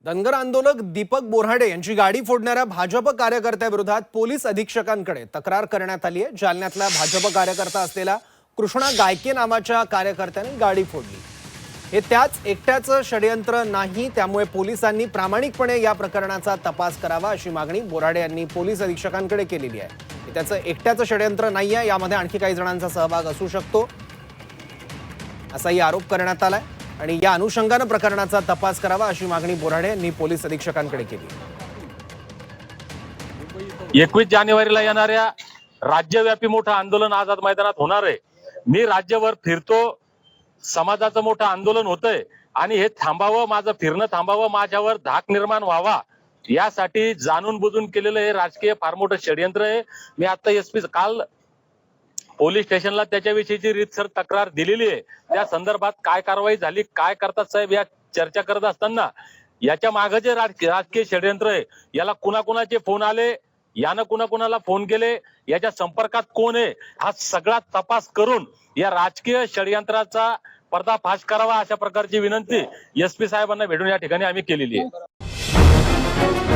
धनगर आंदोलक दीपक बोऱ्हाडे यांची गाडी फोडणाऱ्या भाजप कार्यकर्त्याविरोधात पोलीस अधीक्षकांकडे तक्रार करण्यात आली आहे। जालन्यातला भाजप कार्यकर्ता असलेला कृष्णा गायके नावाच्या कार्यकर्त्याने गाडी फोडली। हे त्याच एकट्याचं षडयंत्र नाही, त्यामुळे पोलिसांनी प्रामाणिकपणे या प्रकरणाचा तपास करावा अशी मागणी बोऱ्हाडे यांनी पोलीस अधीक्षकांकडे केलेली आहे। हे त्याचं एकट्याचं षडयंत्र नाहीये, यामध्ये आणखी काही जणांचा सहभाग असू शकतो असाही आरोप करण्यात आलाय आणि या अनुषंगाने प्रकरणाचा तपास करावा अशी मागणी बोऱ्हाडे यांनी पोलीस अधीक्षकांकडे केली। 21 जानेवारीला येणाऱ्या राज्यव्यापी मोठं आंदोलन आझाद मैदानात होणार आहे। मी राज्यभर फिरतो, समाजाचं मोठं आंदोलन होतंय आणि हे थांबावं, माझं फिरणं थांबावं, माझ्यावर धाक निर्माण व्हावा यासाठी जाणून बुजून केलेलं हे राजकीय फार मोठं षडयंत्र आहे। मी आता एसपी काल पोलीस स्टेशनला त्याच्याविषयीची रीतसर तक्रार दिलेली आहे। त्या संदर्भात काय कारवाई झाली, काय करतात साहेब, या चर्चा करत असताना याच्या मागे जे राजकीय षडयंत्र आहे, याला कुणाकुणाचे फोन आले, यानं कुणाकुणाला फोन केले, याच्या संपर्कात कोण आहे, हा सगळा तपास करून या राजकीय षडयंत्राचा पर्दाफाश करावा अशा प्रकारची विनंती एसपी साहेबांना भेटून या ठिकाणी आम्ही केलेली आहे।